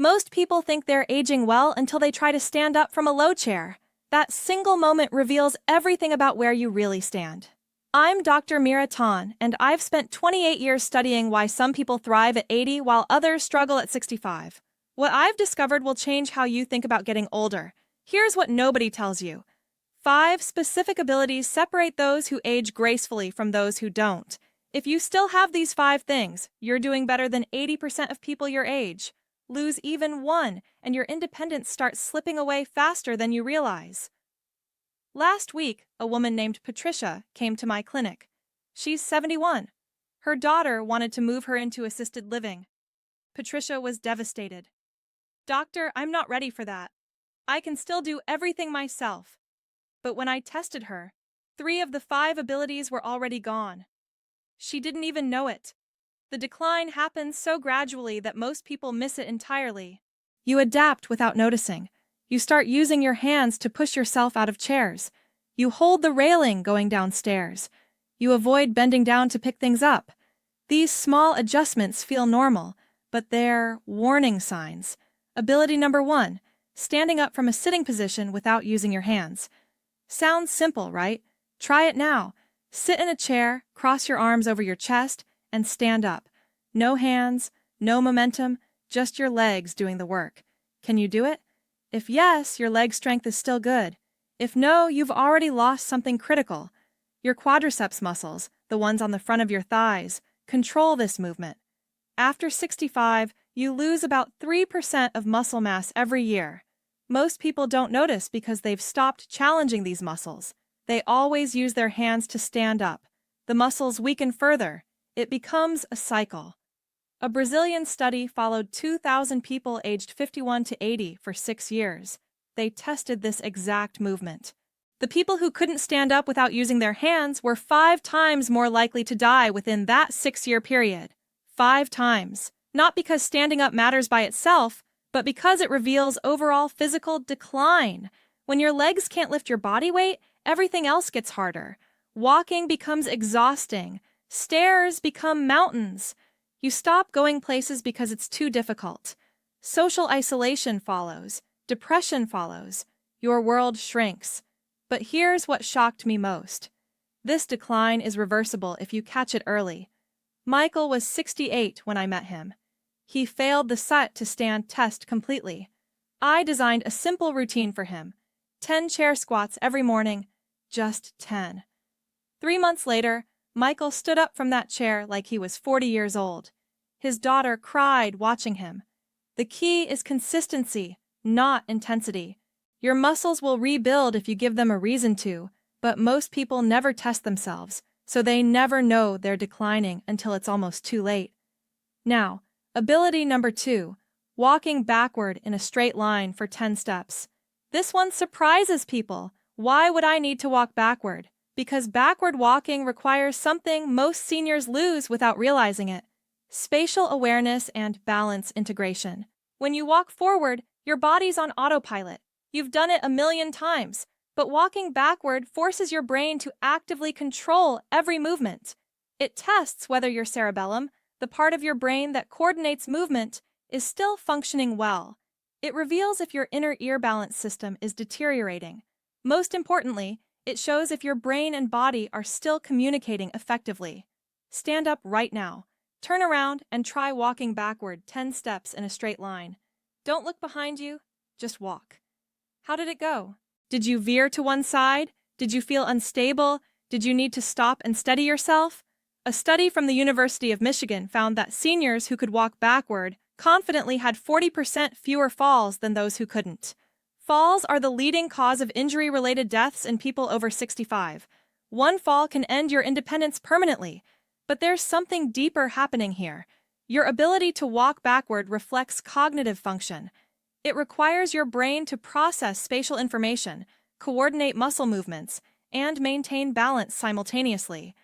Most people think they're aging well until they try to stand up from a low chair. That single moment reveals everything about where you really stand. I'm Dr. Mira, and I've spent 28 years studying why some people thrive at 80 while others struggle at 65. What I've discovered will change how you think about getting older. Here's what nobody tells you. 5 specific abilities separate those who age gracefully from those who don't. If you still have these 5 things, you're doing better than 80% of people your age. Lose even one, and your independence starts slipping away faster than you realize. Last week, a woman named Patricia came to my clinic. She's 71. Her daughter wanted to move her into assisted living. Patricia was devastated. "Doctor, I'm not ready for that. I can still do everything myself." But when I tested her, 3 of the 5 abilities were already gone. She didn't even know it. The decline happens so gradually that most people miss it entirely. You adapt without noticing. You start using your hands to push yourself out of chairs. You hold the railing going downstairs. You avoid bending down to pick things up. These small adjustments feel normal, but they're warning signs. Ability number 1, standing up from a sitting position without using your hands. Sounds simple, right? Try it now. Sit in a chair, cross your arms over your chest, and stand up. No hands, no momentum, just your legs doing the work. Can you do it? If yes, your leg strength is still good. If no, you've already lost something critical. Your quadriceps muscles, the ones on the front of your thighs, control this movement. After 65, you lose about 3% of muscle mass every year. Most people don't notice because they've stopped challenging these muscles. They always use their hands to stand up. The muscles weaken further. It becomes a cycle. A Brazilian study followed 2,000 people aged 51 to 80 for 6 years. They tested this exact movement. The people who couldn't stand up without using their hands were 5 times more likely to die within that 6-year period. 5 times. Not because standing up matters by itself, but because it reveals overall physical decline. When your legs can't lift your body weight, everything else gets harder. Walking becomes exhausting. Stairs become mountains. You stop going places because it's too difficult. Social isolation follows. Depression follows. Your world shrinks. But here's what shocked me most. This decline is reversible if you catch it early. Michael was 68 when I met him. He failed the sit to stand test completely. I designed a simple routine for him. 10 chair squats every morning, just 10. 3 months later, Michael stood up from that chair like he was 40 years old. His daughter cried watching him. The key is consistency, not intensity. Your muscles will rebuild if you give them a reason to, but most people never test themselves, so they never know they're declining until it's almost too late. Now, ability number 2, walking backward in a straight line for 10 steps. This one surprises people. Why would I need to walk backward? Because backward walking requires something most seniors lose without realizing it: spatial awareness and balance integration. When you walk forward, your body's on autopilot. You've done it a million times, but walking backward forces your brain to actively control every movement. It tests whether your cerebellum, the part of your brain that coordinates movement, is still functioning well. It reveals if your inner ear balance system is deteriorating. Most importantly, it shows if your brain and body are still communicating effectively. Stand up right now. Turn around and try walking backward 10 steps in a straight line. Don't look behind you, just walk. How did it go? Did you veer to one side? Did you feel unstable? Did you need to stop and steady yourself? A study from the University of Michigan found that seniors who could walk backward confidently had 40% fewer falls than those who couldn't. Falls are the leading cause of injury-related deaths in people over 65. One fall can end your independence permanently. But there's something deeper happening here. Your ability to walk backward reflects cognitive function. It requires your brain to process spatial information, coordinate muscle movements, and maintain balance simultaneously.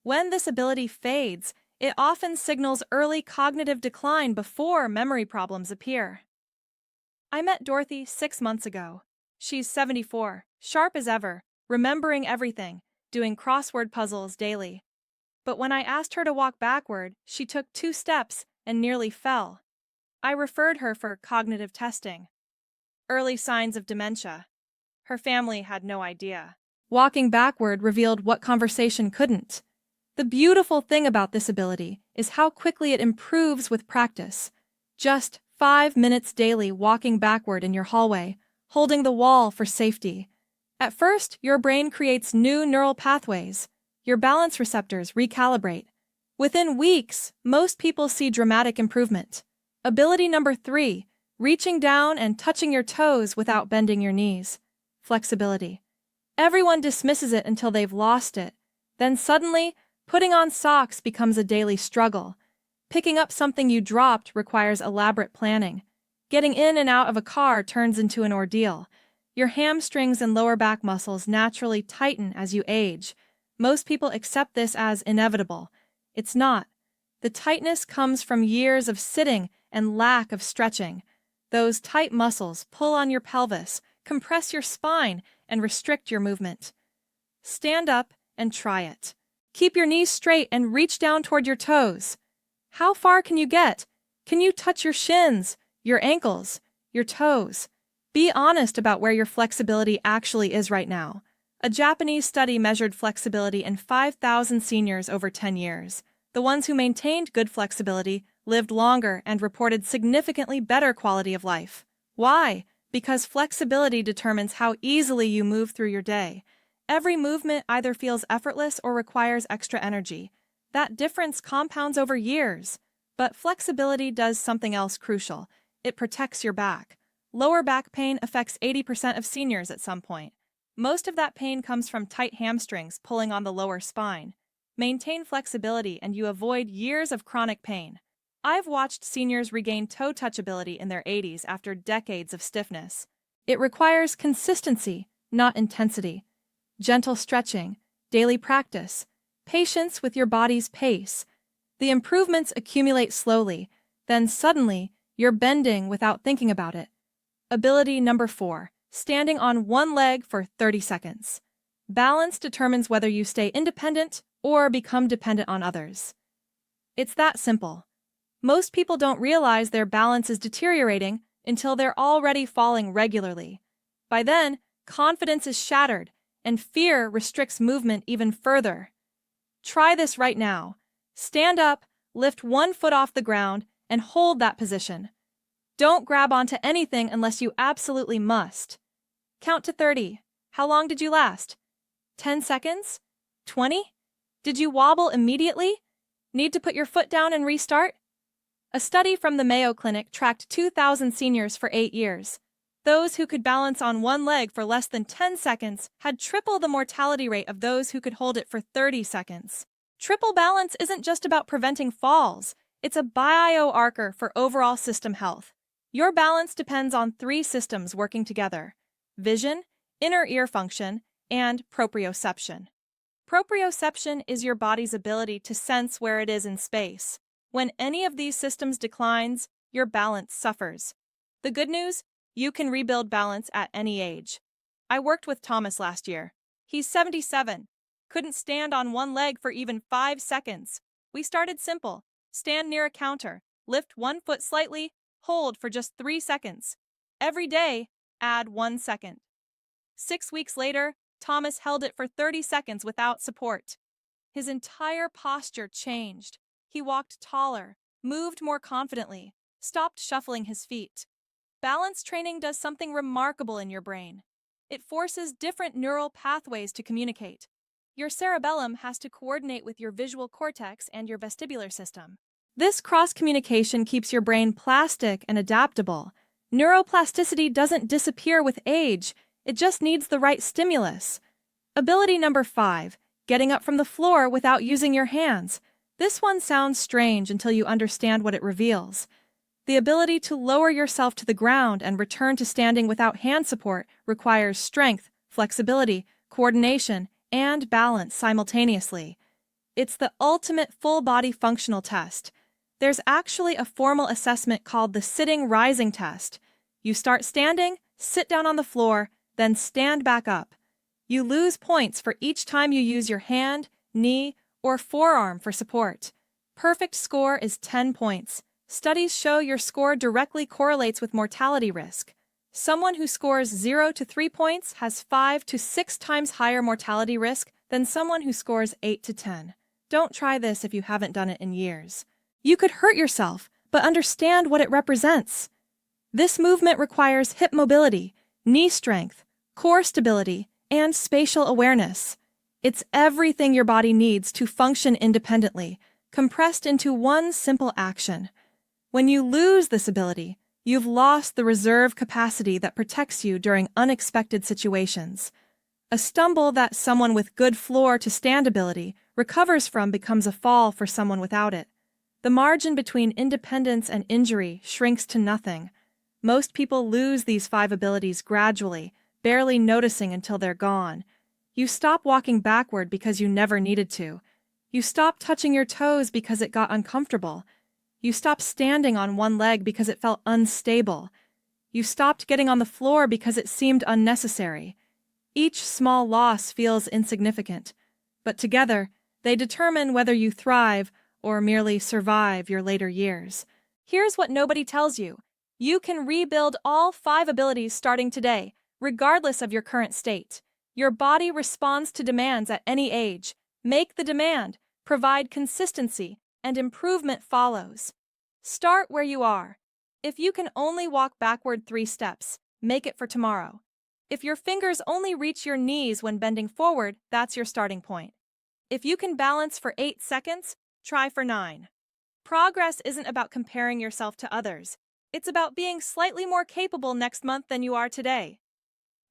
When this ability fades, it often signals early cognitive decline before memory problems appear. I met Dorothy 6 months ago. She's 74, sharp as ever, remembering everything, doing crossword puzzles daily. But when I asked her to walk backward, she took 2 steps and nearly fell. I referred her for cognitive testing. Early signs of dementia. Her family had no idea. Walking backward revealed what conversation couldn't. The beautiful thing about this ability is how quickly it improves with practice. Just 5 minutes daily walking backward in your hallway, holding the wall for safety. At first, your brain creates new neural pathways. Your balance receptors recalibrate. Within weeks, most people see dramatic improvement. Ability number 3, reaching down and touching your toes without bending your knees. Flexibility. Everyone dismisses it until they've lost it. Then suddenly, putting on socks becomes a daily struggle. Picking up something you dropped requires elaborate planning. Getting in and out of a car turns into an ordeal. Your hamstrings and lower back muscles naturally tighten as you age. Most people accept this as inevitable. It's not. The tightness comes from years of sitting and lack of stretching. Those tight muscles pull on your pelvis, compress your spine, and restrict your movement. Stand up and try it. Keep your knees straight and reach down toward your toes. How far can you get? Can you touch your shins, your ankles, your toes? Be honest about where your flexibility actually is right now. A Japanese study measured flexibility in 5,000 seniors over 10 years. The ones who maintained good flexibility lived longer and reported significantly better quality of life. Why? Because flexibility determines how easily you move through your day. Every movement either feels effortless or requires extra energy. That difference compounds over years. But flexibility does something else crucial. It protects your back. Lower back pain affects 80% of seniors at some point. Most of that pain comes from tight hamstrings pulling on the lower spine. Maintain flexibility and you avoid years of chronic pain. I've watched seniors regain toe touchability in their 80s after decades of stiffness. It requires consistency, not intensity. Gentle stretching, daily practice, patience with your body's pace. The improvements accumulate slowly, then suddenly you're bending without thinking about it. Ability number 4, standing on one leg for 30 seconds. Balance determines whether you stay independent or become dependent on others. It's that simple. Most people don't realize their balance is deteriorating until they're already falling regularly. By then, confidence is shattered, and fear restricts movement even further. Try this right now. Stand up, lift one foot off the ground, and hold that position. Don't grab onto anything unless you absolutely must. Count to 30. How long did you last? 10 seconds? 20? Did you wobble immediately? Need to put your foot down and restart? A study from the Mayo Clinic tracked 2,000 seniors for 8 years. Those who could balance on one leg for less than 10 seconds had triple the mortality rate of those who could hold it for 30 seconds. Triple balance isn't just about preventing falls. It's a biomarker for overall system health. Your balance depends on 3 systems working together: vision, inner ear function, and proprioception. Proprioception is your body's ability to sense where it is in space. When any of these systems declines, your balance suffers. The good news? You can rebuild balance at any age. I worked with Thomas last year. He's 77. Couldn't stand on one leg for even 5 seconds. We started simple. Stand near a counter, lift one foot slightly, hold for just 3 seconds. Every day, add 1 second. 6 weeks later, Thomas held it for 30 seconds without support. His entire posture changed. He walked taller, moved more confidently, stopped shuffling his feet. Balance training does something remarkable in your brain. It forces different neural pathways to communicate. Your cerebellum has to coordinate with your visual cortex and your vestibular system. This cross-communication keeps your brain plastic and adaptable. Neuroplasticity doesn't disappear with age, it just needs the right stimulus. Ability number 5, getting up from the floor without using your hands. This one sounds strange until you understand what it reveals. The ability to lower yourself to the ground and return to standing without hand support requires strength, flexibility, coordination, and balance simultaneously. It's the ultimate full-body functional test. There's actually a formal assessment called the sitting-rising test. You start standing, sit down on the floor, then stand back up. You lose points for each time you use your hand, knee, or forearm for support. Perfect score is 10 points. Studies show your score directly correlates with mortality risk. Someone who scores 0 to 3 points has 5 to 6 times higher mortality risk than someone who scores 8 to 10. Don't try this if you haven't done it in years. You could hurt yourself, but understand what it represents. This movement requires hip mobility, knee strength, core stability, and spatial awareness. It's everything your body needs to function independently, compressed into one simple action. When you lose this ability, you've lost the reserve capacity that protects you during unexpected situations. A stumble that someone with good floor-to-stand ability recovers from becomes a fall for someone without it. The margin between independence and injury shrinks to nothing. Most people lose these 5 abilities gradually, barely noticing until they're gone. You stop walking backward because you never needed to. You stop touching your toes because it got uncomfortable. You stopped standing on one leg because it felt unstable. You stopped getting on the floor because it seemed unnecessary. Each small loss feels insignificant, but together, they determine whether you thrive or merely survive your later years. Here's what nobody tells you. You can rebuild all 5 abilities starting today, regardless of your current state. Your body responds to demands at any age. Make the demand, provide consistency, and improvement follows. Start where you are. If you can only walk backward 3 steps, make it for tomorrow. If your fingers only reach your knees when bending forward, that's your starting point. If you can balance for 8 seconds, try for 9. Progress isn't about comparing yourself to others. It's about being slightly more capable next month than you are today.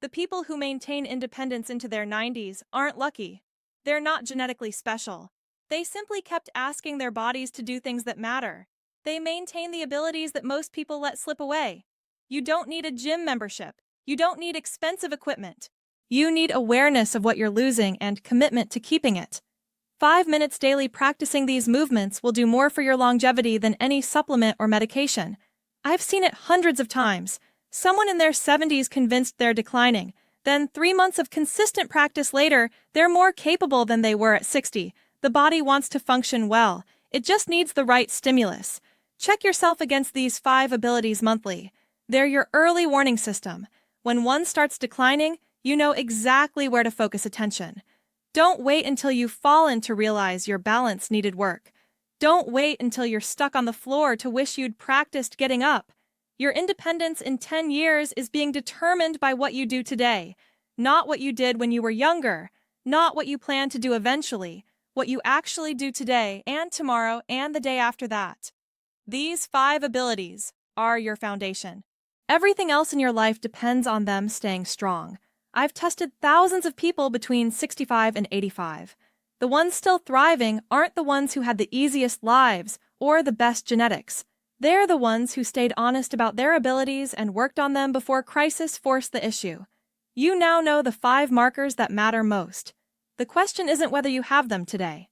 The people who maintain independence into their 90s aren't lucky. They're not genetically special. They simply kept asking their bodies to do things that matter. They maintain the abilities that most people let slip away. You don't need a gym membership. You don't need expensive equipment. You need awareness of what you're losing and commitment to keeping it. 5 minutes daily practicing these movements will do more for your longevity than any supplement or medication. I've seen it hundreds of times. Someone in their 70s convinced they're declining. Then 3 months of consistent practice later, they're more capable than they were at 60. The body wants to function well. It just needs the right stimulus. Check yourself against these 5 abilities monthly. They're your early warning system. When one starts declining, you know exactly where to focus attention. Don't wait until you've fallen to realize your balance needed work. Don't wait until you're stuck on the floor to wish you'd practiced getting up. Your independence in 10 years is being determined by what you do today, not what you did when you were younger, not what you plan to do eventually, what you actually do today and tomorrow and the day after that. These 5 abilities are your foundation. Everything else in your life depends on them staying strong. I've tested thousands of people between 65 and 85. The ones still thriving aren't the ones who had the easiest lives or the best genetics. They're the ones who stayed honest about their abilities and worked on them before crisis forced the issue. You now know the 5 markers that matter most. The question isn't whether you have them today.